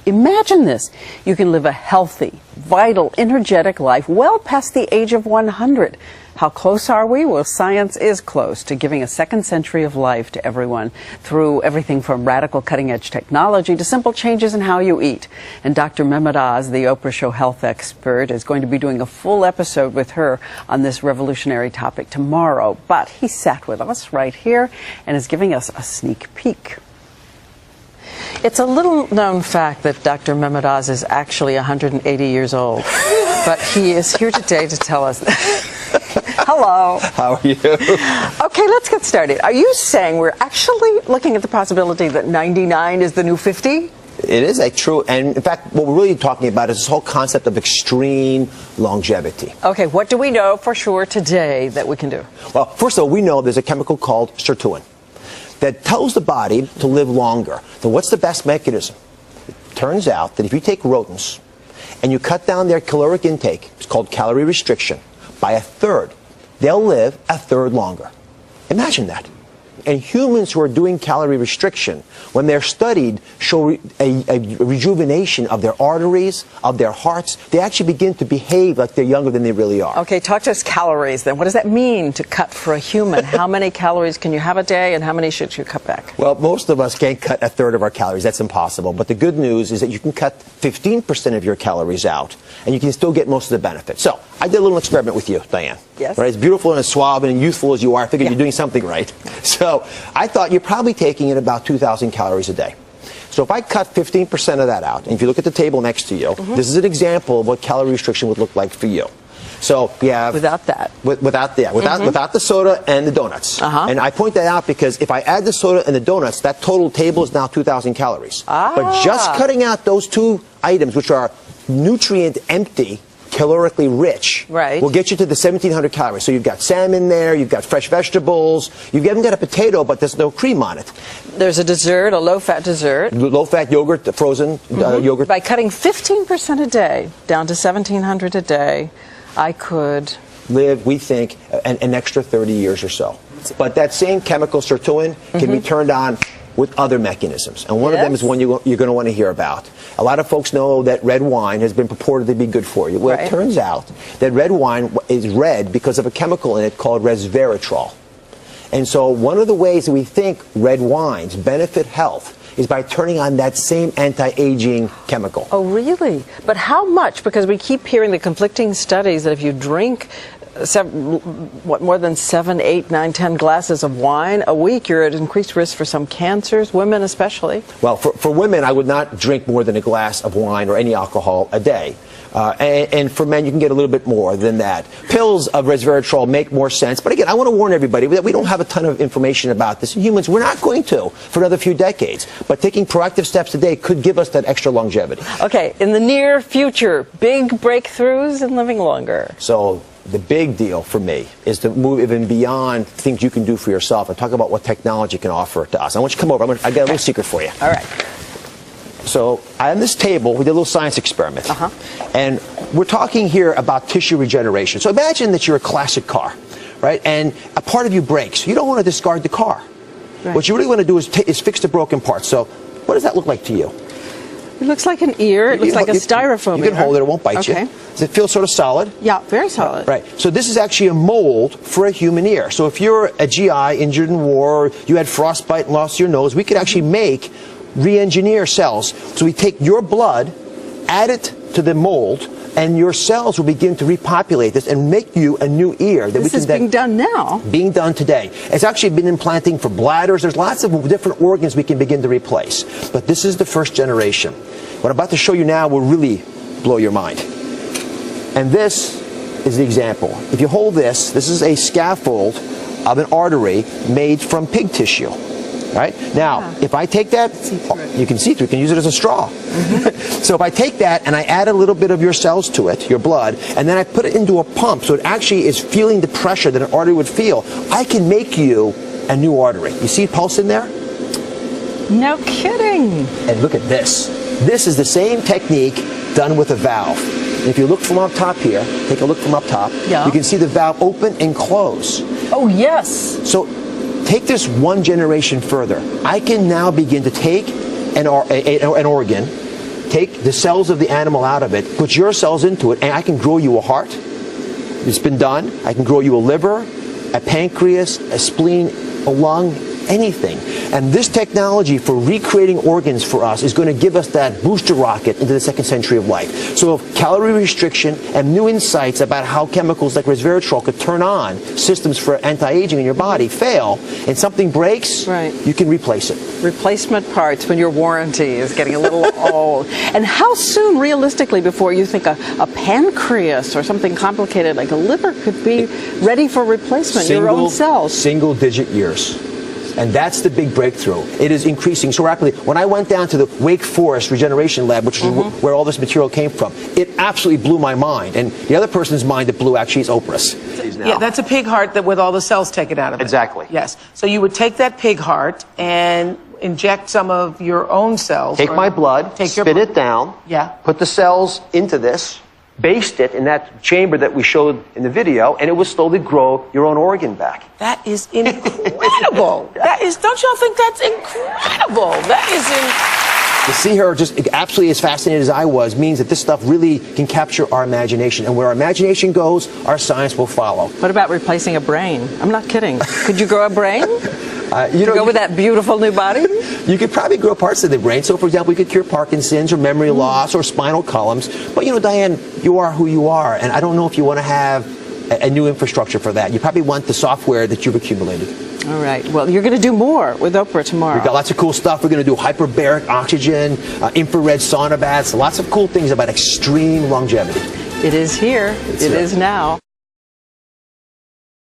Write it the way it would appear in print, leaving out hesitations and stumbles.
Imagine this. You can live a healthy, vital, energetic life well past the age of 100. How close are we? Well, science is close to giving a second century of life to everyone through everything from radical cutting-edge technology to simple changes in how you eat. And Dr. Mehmet Oz, the Oprah Show health expert, is going to be doing a full episode with her on this revolutionary topic tomorrow. But he sat with us right here and is giving us a sneak peek. It's a little-known fact that Dr. Mehmet Oz is actually 180 years old, but he is here today to tell us that. Hello. How are you? Okay, let's get started. Are you saying we're actually looking at the possibility that 99 is the new 50? It is a true, and in fact, what we're really talking about is this whole concept of extreme longevity. Okay, what do we know for sure today that we can do? Well, first of all, we know there's a chemical called sirtuin that tells the body to live longer. So what's the best mechanism? It turns out that if you take rodents and you cut down their caloric intake, it's called calorie restriction, by a third, they'll live a third longer. Imagine that. And humans who are doing calorie restriction, when they're studied, show a rejuvenation of their arteries, of their hearts. They actually begin to behave like they're younger than they really are. Okay, talk to us calories then. What does that mean to cut for a human? How many calories can you have a day and how many should you cut back? Well, most of us can't cut a third of our calories. That's impossible. But the good news is that you can cut 15% of your calories out and you can still get most of the benefits. So I did a little experiment with you, Diane. Yes. Right? As beautiful and as suave and youthful as you are, I figured you're doing something right. So I thought you're probably taking in about 2,000 calories a day. So if I cut 15% of that out, and if you look at the table next to you, this is an example of what calorie restriction would look like for you. So we have without that, without the soda and the donuts. And I point that out because if I add the soda and the donuts, that total table is now 2,000 calories. But just cutting out those two items, which are nutrient empty, calorically rich, will get you to the 1,700 calories. So you've got salmon there, you've got fresh vegetables, you haven't got a potato, but there's no cream on it. There's a dessert, a low-fat dessert. Low-fat yogurt, frozen yogurt. By cutting 15% a day down to 1,700 a day, I could live, we think, an extra 30 years or so. But that same chemical sirtuin can be turned on with other mechanisms. And one of them is one you're going to want to hear about. A lot of folks know that red wine has been purported to be good for you. Well, it turns out that red wine is red because of a chemical in it called resveratrol. And so one of the ways that we think red wines benefit health is by turning on that same anti-aging chemical. Oh, really? But how much? Because we keep hearing the conflicting studies that if you drink more than 7, 8, 9, 10 glasses of wine a week, you're at increased risk for some cancers, women especially. Well, for women, I would not drink more than a glass of wine or any alcohol a day. And for men, you can get a little bit more than that. Pills of resveratrol make more sense. But again, I want to warn everybody that we don't have a ton of information about this. In humans, we're not going to for another few decades. But taking proactive steps today could give us that extra longevity. Okay, in the near future, big breakthroughs in living longer. So the big deal for me is to move even beyond things you can do for yourself and talk about what technology can offer to us. I want you to come over. I got a little secret for you. All right. So on this table, we did a little science experiment. And we're talking here about tissue regeneration. So imagine that you're a classic car, right? And a part of you breaks. You don't want to discard the car. What you really want to do is fix the broken parts. So what does that look like to you? It looks like an ear. It looks like a styrofoam ear. You can hold it. It won't bite you. Does it feel sort of solid? Yeah, very solid. Right. So this is actually a mold for a human ear. So if you're a GI injured in war, or you had frostbite and lost your nose, we could actually make re-engineer cells. So we take your blood, add it to the mold, and your cells will begin to repopulate this and make you a new ear. This is being done now. Being done today. It's actually been implanting for bladders. There's lots of different organs we can begin to replace. But this is the first generation. What I'm about to show you now will really blow your mind. And this is the example. If you hold this, this is a scaffold of an artery made from pig tissue. Right? Now, if I take that, you can see through it. You can use it as a straw. So if I take that and I add a little bit of your cells to it, your blood, and then I put it into a pump so it actually is feeling the pressure that an artery would feel, I can make you a new artery. You see pulse in there? No kidding. And look at this. This is the same technique done with a valve. And if you look from up top here, take a look from up top, you can see the valve open and close. Oh, yes. So take this one generation further. I can now begin to take an organ, take the cells of the animal out of it, put your cells into it, and I can grow you a heart. It's been done. I can grow you a liver, a pancreas, a spleen, a lung, anything. And this technology for recreating organs for us is going to give us that booster rocket into the second century of life. So if calorie restriction and new insights about how chemicals like resveratrol could turn on systems for anti-aging in your body fail, and something breaks, you can replace it. Replacement parts when your warranty is getting a little old. And how soon, realistically, before you think a pancreas or something complicated like a liver could be ready for replacement, your own cells? Single-digit years. And that's the big breakthrough. It is increasing so rapidly. When I went down to the Wake Forest Regeneration Lab, which is where all this material came from, it absolutely blew my mind. And the other person's mind that blew actually is Oprah's. Yeah, that's a pig heart that with all the cells taken out of it. Exactly. Yes. So you would take that pig heart and inject some of your own cells. Take my blood, spin it down, put the cells into this, baste it in that chamber that we showed in the video, and it will slowly grow your own organ back. That is incredible. Don't y'all think that's incredible? To see her just absolutely as fascinated as I was means that this stuff really can capture our imagination. And where our imagination goes, our science will follow. What about replacing a brain? I'm not kidding. Could you grow a brain? You go with that beautiful new body? You could probably grow parts of the brain. So, for example, we could cure Parkinson's or memory loss or spinal columns. But, you know, Diane, you are who you are. And I don't know if you want to have a new infrastructure for that. You probably want the software that you've accumulated. All right. Well, you're going to do more with Oprah tomorrow. We've got lots of cool stuff. We're going to do hyperbaric oxygen, infrared sauna baths, lots of cool things about extreme longevity. It is here. It is now.